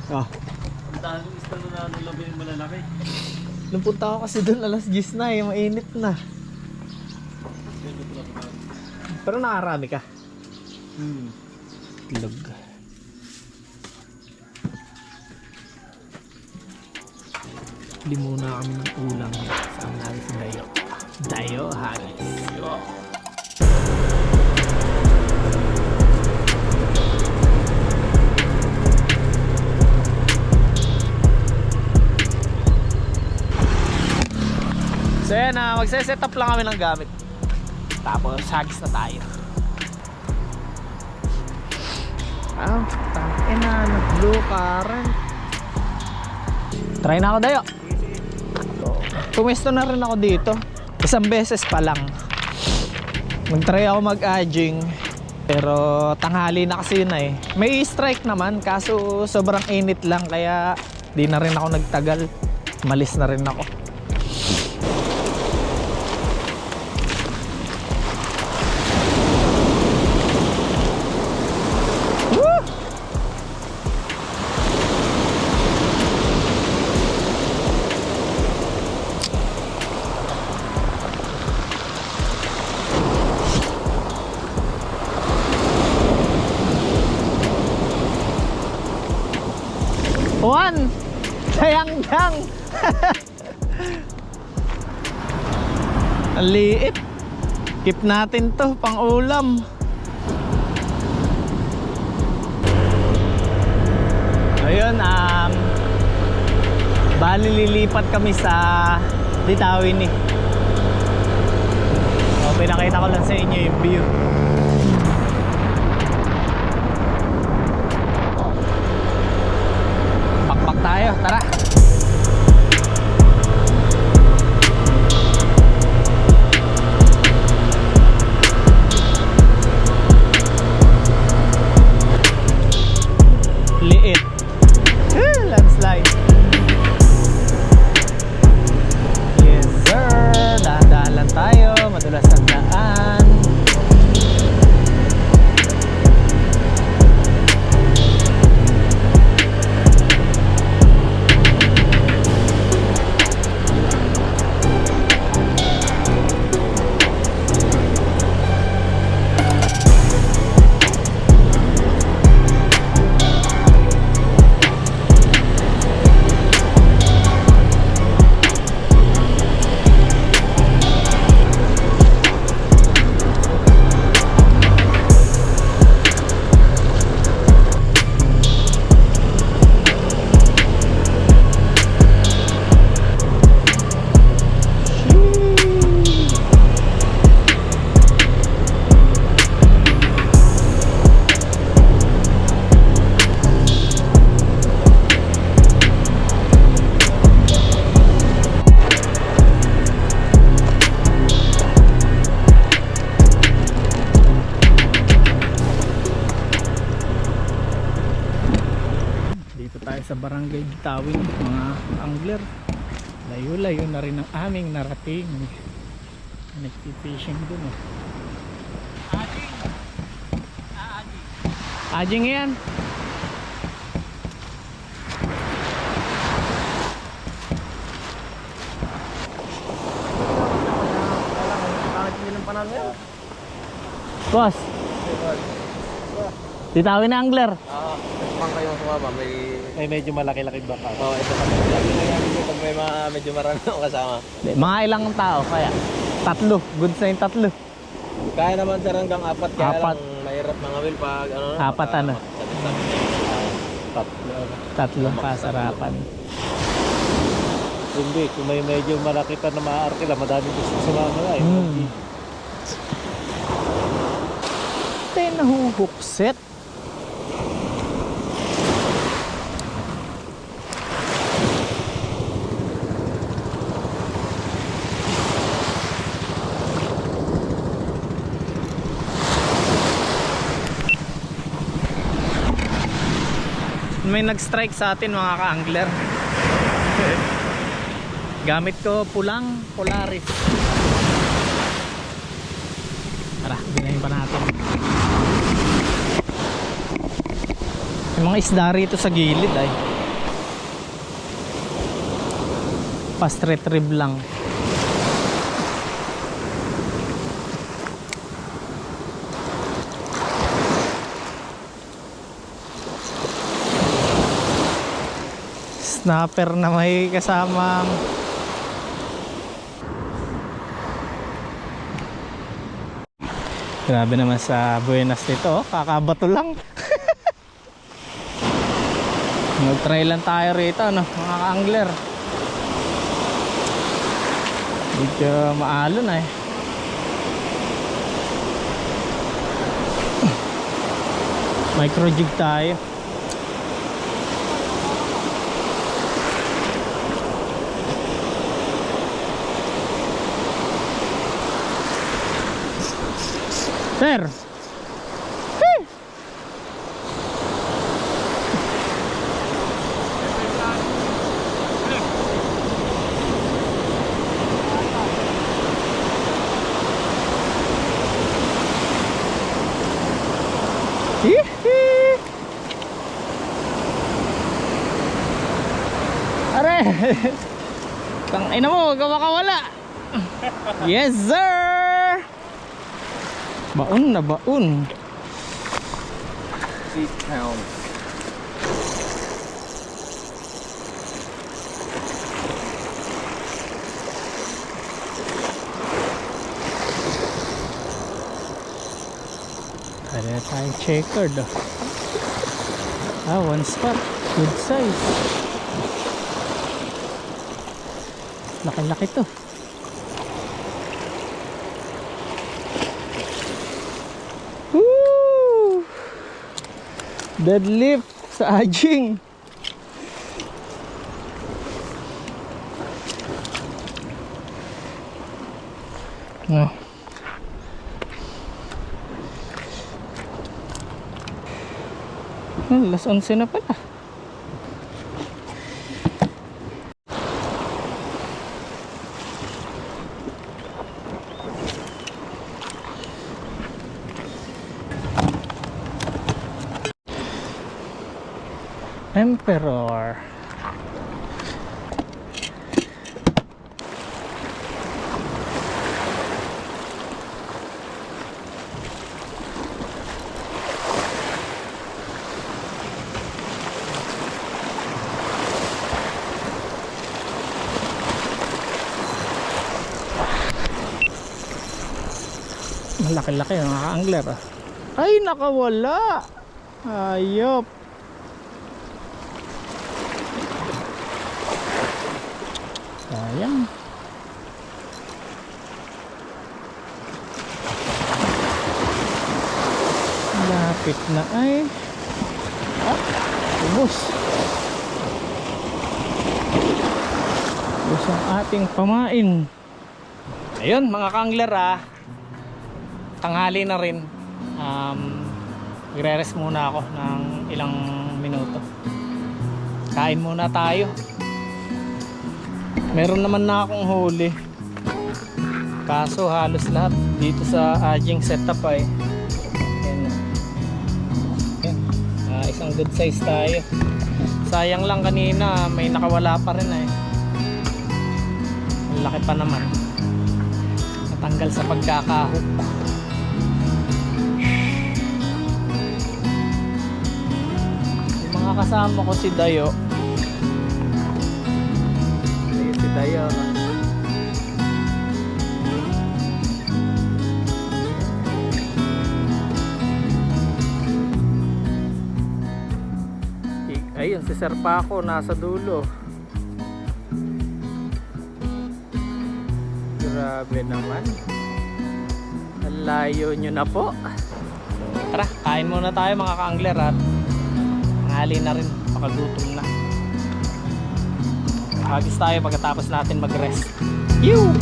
Ah. Ang daming isda na nalabi yung malalaki. Nung punta ako kasi doon alas 10 na eh, mainit na. Pero nakarami ka. Log. Bili muna kami ng ulam. Saan namin si Dayo. Dayo Haggis. So yan na, magse-set up lang kami ng gamit. Tapos Haggis na tayo. Ah, tangin na, nag-blue current. Try na ako Dayo. Pumesto na rin ako dito. Isang beses pa lang. Mag-try ako mag-aging. Pero tanghali na kasi yun eh. May strike naman kaso sobrang init lang kaya di na rin ako nagtagal. Malis na rin ako. Juan, sayang-yang. Ang liit. Keep natin to pang ulam. Ayun, bali lilipat kami sa Litawin eh. So, pinakita ko lang sa inyo yung view. Pakpak tayo, tara. Liit. Landslide. Yes sir, dahan-dahan lang tayo, madulas ang daan. Sa Barangay Gitawin, mga angler. Layo-layo na rin ang aming narating. Nag-fishing dun eh. Ajing yan. Boss, Litawin na angler. Pang kayo sumama, may medyo malaki-laki baka. Oo, ito kami. Pag may medyo marami akong kasama. Mga ilang tao kaya? Tatlo, goods na yung tatlo. Kaya naman sir hanggang 4, kaya Apat. lang mahirap mga will pag ano. Apat ano? Tatlo kasarapan. Hindi, kung may medyo malaki ka na maaarkila, madami gusto sumama na eh. Tayo nahuhukset. May nag-strike sa atin mga ka-angler. Gamit ko pulang Polaris. Tara, binahin pa natin. Yung mga isda rito sa gilid ay Fast retrieve lang. Snapper na may kasamang grabe naman sa Buenas nito, kakabato lang. Mag-try lang tayo rito, no, mga ka-angler. Medyo maalon eh. Micro jig tayo. Sir. Are. Tang ina mo, wag ka makawala. Yes, sir. Baon na baon. 6 pounds. Kaya na tayong checkered. One spot. Good size. Laki-laki to. Woo! Deadlift sa aging. No. Alas 11 na pala. Emperor. Malaki-laki mga ka-angler. Ay, nakawala. Ayop. Sayang. Lapit na ay. Ubos. Ubos ang ating pamain. Ayun mga ka-angler tanghali na rin. Magre-rest muna ako ng ilang minuto. Kain muna tayo. Meron naman na akong huli. Kaso halos lahat dito sa aging setup ay isang good size tayo. Sayang lang kanina may nakawala pa rin Ang laki pa naman. Natanggal sa pagkakahook. Yung mga kasama ko si Dayo. Si Dayo. Ayun, si Sir Paco nasa dulo. Grabe naman. Ang layo nyo na po. Tara, kain muna tayo mga ka-angler at nanghali na rin, pakagutom na. Hagis tayo pagkatapos natin mag-rest. Yoo!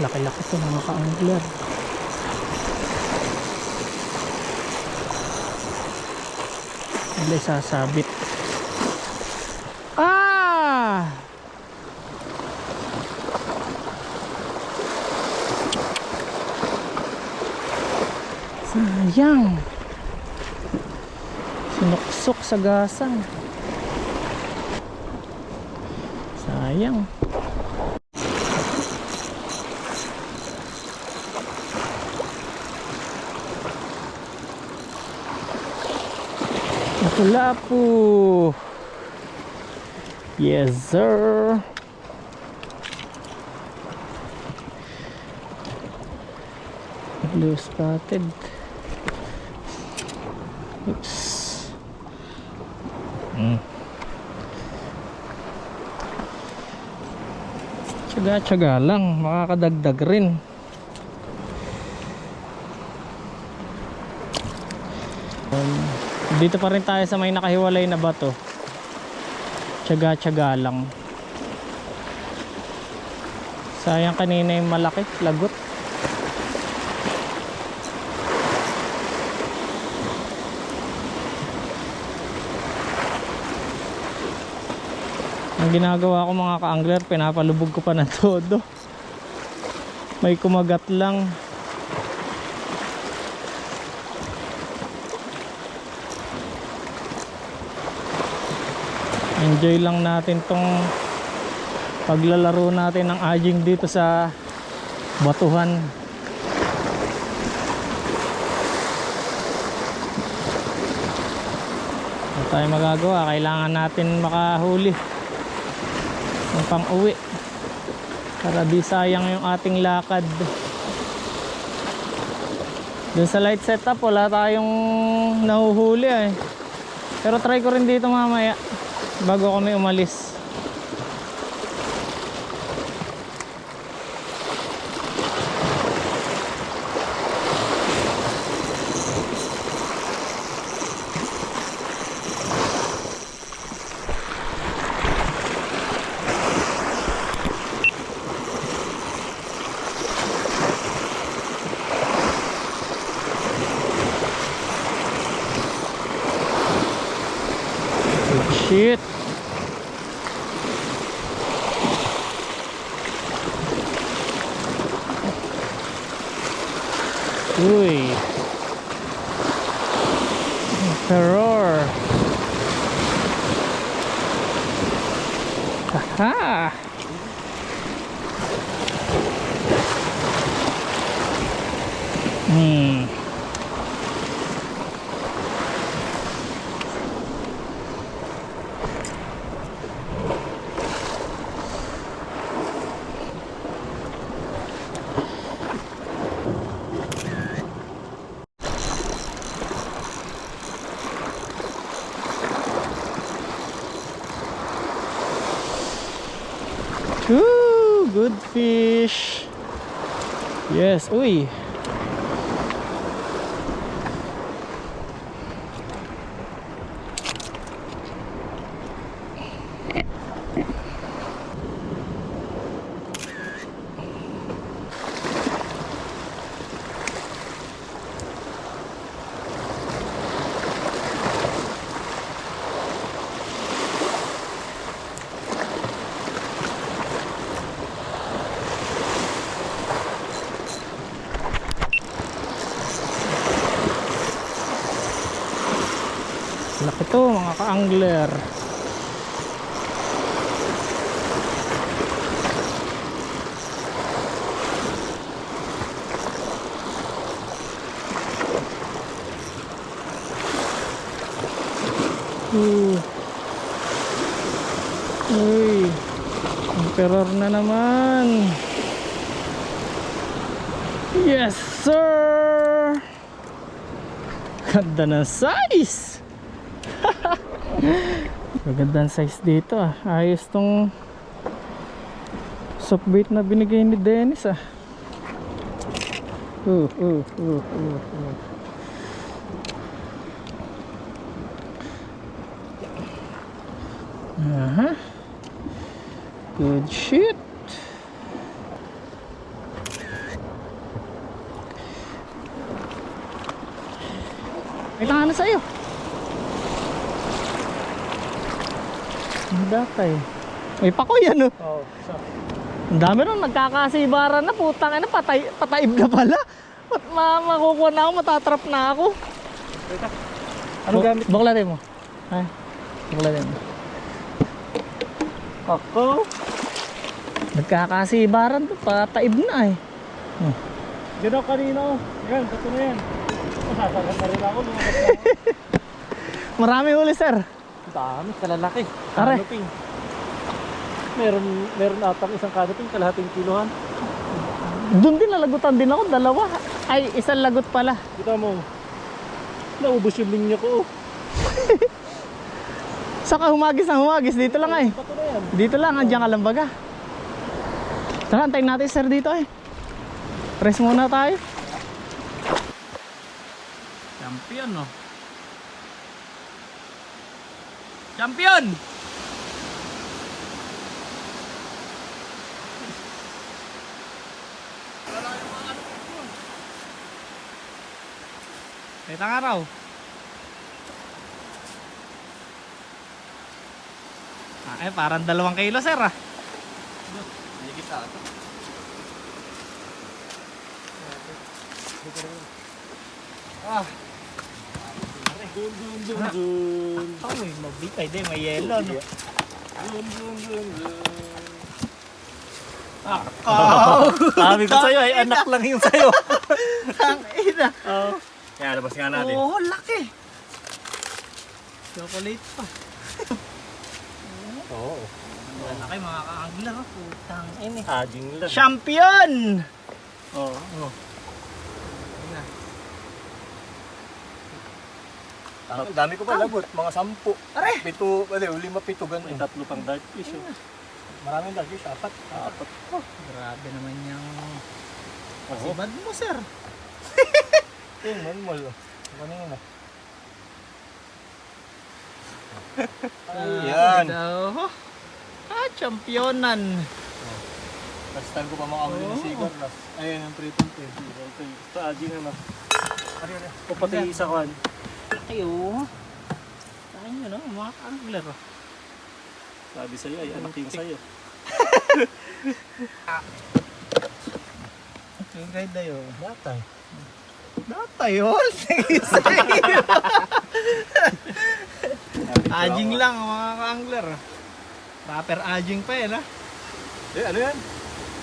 Malaki-laki ito mga ka-angler. Hindi sasabit. Ah! Sayang. Sinuksok sa gasang. Sayang. Lapu-lapu. Yes sir. Blue spotted. Oops. Tsaga-tsaga lang, makakadagdag rin. Dito pa rin tayo sa may nakahiwalay na bato. Tsaga-tsaga lang. Sayang kanina yung malaki, lagot. Ang ginagawa ko mga ka-angler, pinapalubog ko pa ng todo. May kumagat lang. Enjoy lang natin tong paglalaro natin ng aging dito sa batuhan. Ano tayo magagawa? Kailangan natin makahuli ng pang-uwi para di sayang yung ating lakad. Dun sa light setup wala tayong nahuhuli eh. Pero try ko rin dito mamaya bago kami umalis. Shit. Uy. Terror. Haha. Woo, good fish. Yes, uy. Laki to mga ka-angler. Uy, emperor na naman. Yes sir. Ganda ng size. Magandang size dito ah. Ayos tong soft bait na binigay ni Dennis ah. Good shit. May tanga na sa'yo. Ang datay. May pako yan oh. Oo, isa. Ang dami rin nagkakasibaran na. Putang ina, pataib na pala. Makukuha na ako, matatrap na ako. Anong gamit? Buklatin mo. Ay, buklatin mo. Ako? Nagkakasibaran to, pataib na eh. Yan ako kanina oh. Yan, ito na yan. Masasagat na rin ako. Lumabas na ako. Marami huli sir. Dami, kalalaki. Are. Canoping. Meron atang isang canoping, kalahating kilohan. Doon din nalagutan din ako, dalawa. Ay, isang lagot pala. Kita mo, naubos yung linya ko oh. Saka humagis na humagis, dito lang eh. Ito na yan. Dito lang, andyan ka lang baga. Tara, antayin natin sir dito eh. Press muna tayo. Champion no. Champion! Ito nga raw. Ay, parang 2 kilo sir ah. Higit na ito. Ah. Dun dun dun dun. Ay, mabit. Ay, di, may yelo no. Dun dun dun dun. Sabi ko sa'yo ay anak lang yung sa'yo. Ang ina. Oo. Kaya labas nga natin. Oo, laki. Chocolate pa. Oo. Laki mga ka-angler. Putang ina. Aging lang. Champion! Oo. Ang dami ko pa labot, mga 10. Are! 7, 5, 7 ganun. May 3 pang dark fish. Maraming dark fish, 4. Oh, grabe naman yung pasibad mo, sir. Yung manmol. Kanina. Ayan. Daw. Championan. First time ko pa makahuli ng sigar. Ayan ang pretong to. Ito, aging na. O pati isa kan. Ayo. Saan yun, no? Mga ka-angler. Sabi sa'yo ay anak yung sa'yo. Yung guide na yun. Datay. Data yun. Aging lang mga ka-angler. Proper aging pa yun ha. Ano yan?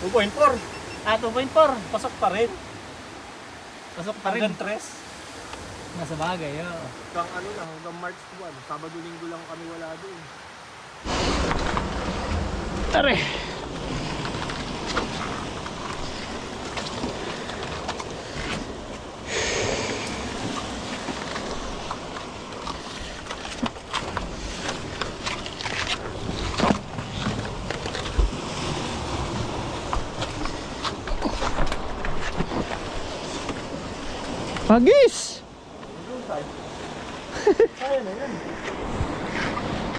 2.4. Ah, 2.4. Pasok pa rin. Pasok pa rin. Hanggang 3. Nasa bagay, oh. Hanggang ano lang, hanggang March 1. Sabado-linggo lang kami wala doon. Tara. Pagis! Kaya na yan.